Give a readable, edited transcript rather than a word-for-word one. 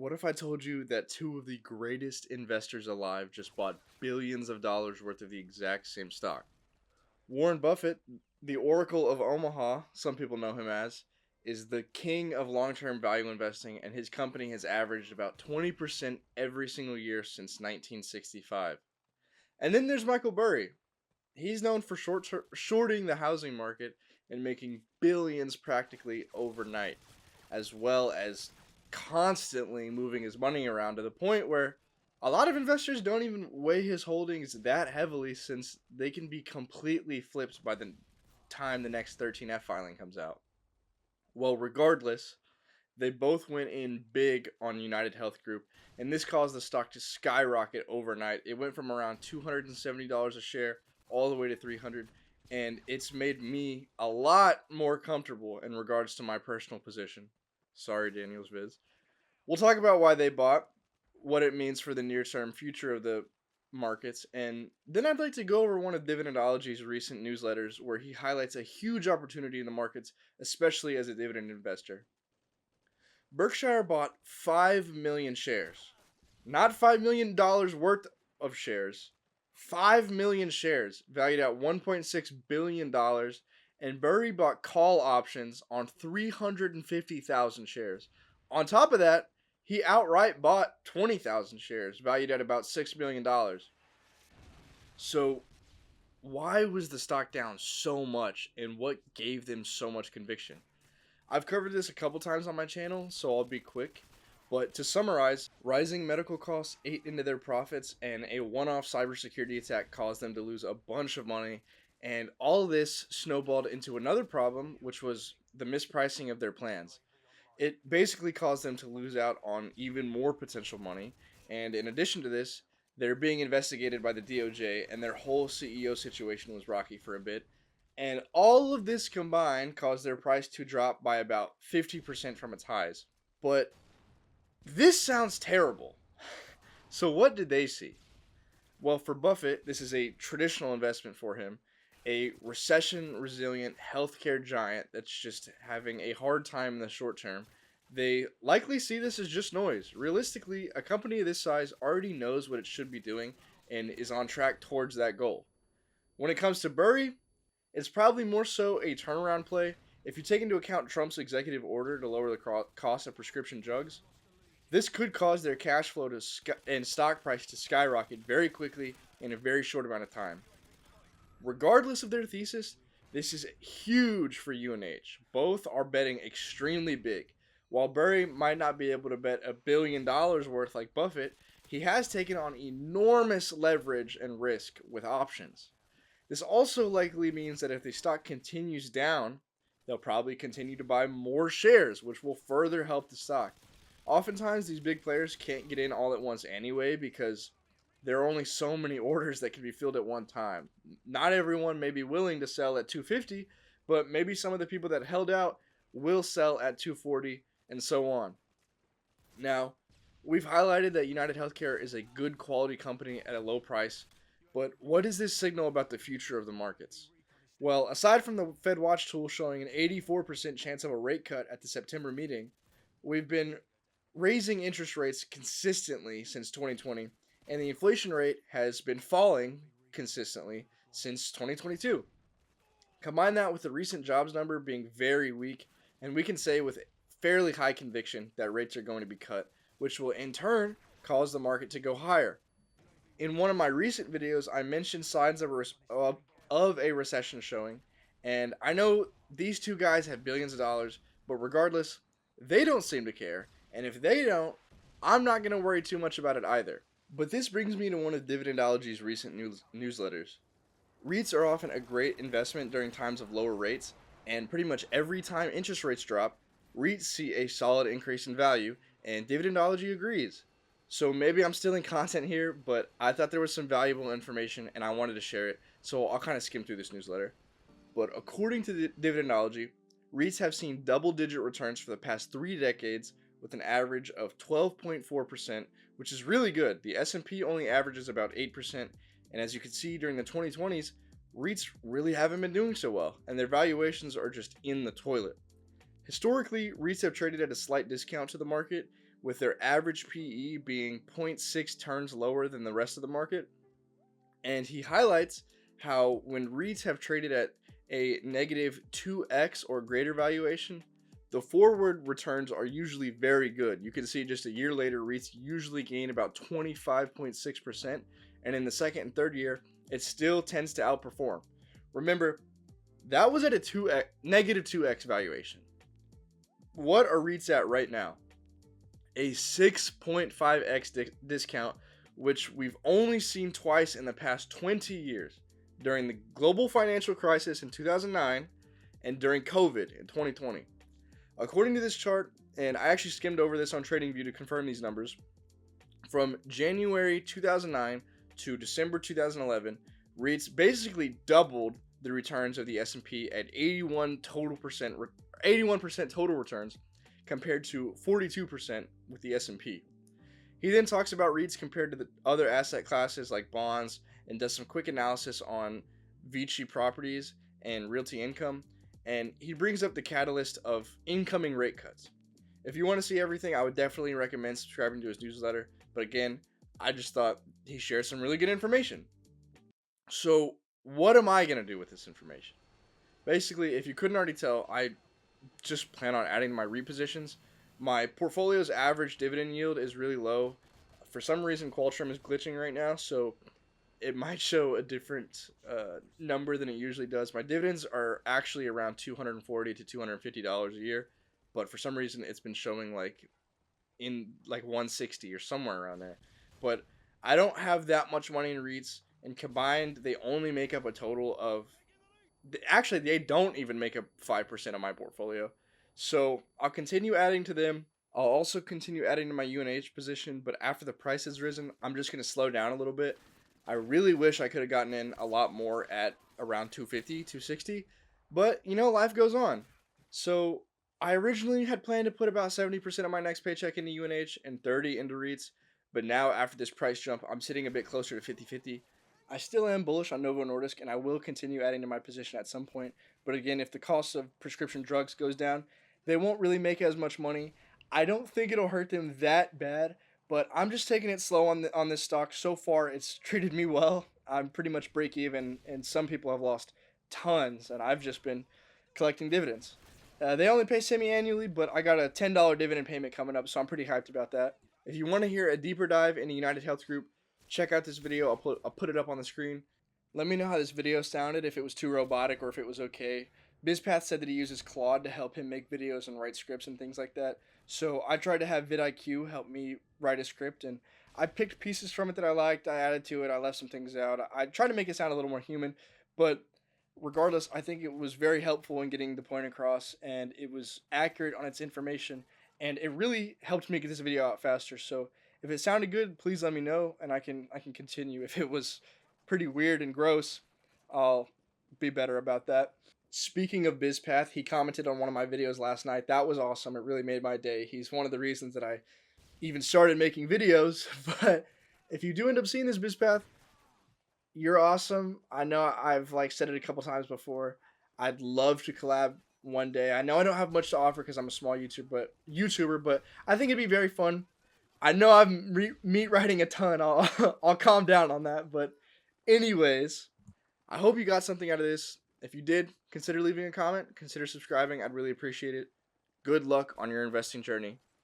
What if I told you that two of the greatest investors alive just bought billions of dollars worth of the exact same stock? Warren Buffett, the Oracle of Omaha, some people know him as, is the king of long term value investing, and his company has averaged about 20% every single year since 1965. And then there's Michael Burry. He's known for shorting the housing market and making billions practically overnight, as well as constantly moving his money around to the point where a lot of investors don't even weigh his holdings that heavily since they can be completely flipped by the time the next 13F filing comes out. Well, regardless, they both went in big on UnitedHealth Group, and this caused the stock to skyrocket overnight. It went from around $270 a share all the way to 300, and it's made me a lot more comfortable in regards to my personal position. Sorry, Daniel's Viz. We'll talk about why they bought, what it means for the near-term future of the markets, and then I'd like to go over one of Dividendology's recent newsletters where he highlights a huge opportunity in the markets, especially as a dividend investor. Berkshire bought 5 million shares. Not $5 million worth of shares. 5 million shares valued at $1.6 billion. And Burry bought call options on 350,000 shares. On top of that, he outright bought 20,000 shares valued at about $6 million. So, why was the stock down so much, and what gave them so much conviction? I've covered this a couple times on my channel, so I'll be quick. But to summarize, rising medical costs ate into their profits, and a one-off cybersecurity attack caused them to lose a bunch of money. And all this snowballed into another problem, which was the mispricing of their plans. It basically caused them to lose out on even more potential money. And in addition to this, they're being investigated by the DOJ, and their whole CEO situation was rocky for a bit. And all of this combined caused their price to drop by about 50% from its highs. But this sounds terrible. So what did they see? Well, for Buffett, this is a traditional investment for him, a recession-resilient healthcare giant that's just having a hard time in the short term. They likely see this as just noise. Realistically, a company of this size already knows what it should be doing and is on track towards that goal. When it comes to Burry, it's probably more so a turnaround play. If you take into account Trump's executive order to lower the cost of prescription drugs, this could cause their cash flow and stock price to skyrocket very quickly in a very short amount of time. Regardless of their thesis, this is huge for UNH. Both are betting extremely big. While Burry might not be able to bet $1 billion worth like Buffett, he has taken on enormous leverage and risk with options. This also likely means that if the stock continues down, they'll probably continue to buy more shares, which will further help the stock. Oftentimes, these big players can't get in all at once anyway because there are only so many orders that can be filled at one time. Not everyone may be willing to sell at 250, but maybe some of the people that held out will sell at 240 and so on. Now, we've highlighted that UnitedHealthcare is a good quality company at a low price, but what does this signal about the future of the markets? Well, aside from the Fed Watch tool showing an 84% chance of a rate cut at the September meeting, we've been raising interest rates consistently since 2020, and the inflation rate has been falling consistently since 2022. Combine that with the recent jobs number being very weak, and we can say with fairly high conviction that rates are going to be cut, which will in turn cause the market to go higher. In one of my recent videos, I mentioned signs of a recession showing, and I know these two guys have billions of dollars, but regardless, they don't seem to care, and if they don't, I'm not going to worry too much about it either. But this brings me to one of Dividendology's recent newsletters. REITs are often a great investment during times of lower rates, and pretty much every time interest rates drop, REITs see a solid increase in value, and Dividendology agrees. So maybe I'm stealing content here, but I thought there was some valuable information and I wanted to share it, so I'll kind of skim through this newsletter. But according to Dividendology, REITs have seen double-digit returns for the past 3 decades with an average of 12.4%, which is really good. The S&P only averages about 8%, and as you can see during the 2020s, REITs really haven't been doing so well, and their valuations are just in the toilet. Historically, REITs have traded at a slight discount to the market, with their average PE being 0.6 turns lower than the rest of the market. And he highlights how when REITs have traded at a negative 2x or greater valuation, the forward returns are usually very good. You can see just a year later, REITs usually gain about 25.6%, and in the second and third year, it still tends to outperform. Remember, that was at a negative 2x valuation. What are REITs at right now? A 6.5x discount, which we've only seen twice in the past 20 years, during the global financial crisis in 2009 and during COVID in 2020. According to this chart, and I actually skimmed over this on TradingView to confirm these numbers, from January 2009 to December 2011, REITs basically doubled the returns of the S&P at 81% total returns compared to 42% with the S&P. He then talks about REITs compared to the other asset classes like bonds and does some quick analysis on VICI properties and realty income, and he brings up the catalyst of incoming rate cuts. If you want to see everything, I would definitely recommend subscribing to his newsletter, but again, I just thought he shared some really good information. So what am I going to do with this information? Basically, if you couldn't already tell, I just plan on adding my REIT positions. My portfolio's average dividend yield is really low. For some reason, Qualtrim is glitching right now, so it might show a different number than it usually does. My dividends are actually around $240 to $250 a year, but for some reason, it's been showing like in like 160 or somewhere around there. But I don't have that much money in REITs, and combined, they only make up a total of. Actually, they don't even make up 5% of my portfolio. So I'll continue adding to them. I'll also continue adding to my UNH position, but after the price has risen, I'm just going to slow down a little bit. I really wish I could have gotten in a lot more at around 250, 260, but life goes on. So I originally had planned to put about 70% of my next paycheck into UNH and 30 into REITs, but now after this price jump, I'm sitting a bit closer to 50-50. I still am bullish on Novo Nordisk, and I will continue adding to my position at some point. But again, if the cost of prescription drugs goes down, they won't really make as much money. I don't think it'll hurt them that bad, but I'm just taking it slow on this stock. So far, it's treated me well. I'm pretty much break even, and some people have lost tons, and I've just been collecting dividends. They only pay semi-annually, but I got a $10 dividend payment coming up, so I'm pretty hyped about that. If you want to hear a deeper dive into UnitedHealth Group, check out this video. I'll put it up on the screen. Let me know how this video sounded, if it was too robotic or if it was okay. BizPath said that he uses Claude to help him make videos and write scripts and things like that. So I tried to have vidIQ help me write a script, and I picked pieces from it that I liked. I added to it. I left some things out. I tried to make it sound a little more human, but regardless, I think it was very helpful in getting the point across, and it was accurate on its information, and it really helped me get this video out faster. So if it sounded good, please let me know, and I can continue. If it was pretty weird and gross, I'll be better about that. Speaking of BizPath, he commented on one of my videos last night. That was awesome. It really made my day. He's one of the reasons that I even started making videos. But if you do end up seeing this, BizPath, you're awesome. I know I've said it a couple times before. I'd love to collab one day. I know I don't have much to offer because I'm a small YouTuber, but I think it'd be very fun. I know I'm meat writing a ton. I'll calm down on that. But anyways, I hope you got something out of this. If you did, consider leaving a comment. Consider subscribing. I'd really appreciate it. Good luck on your investing journey.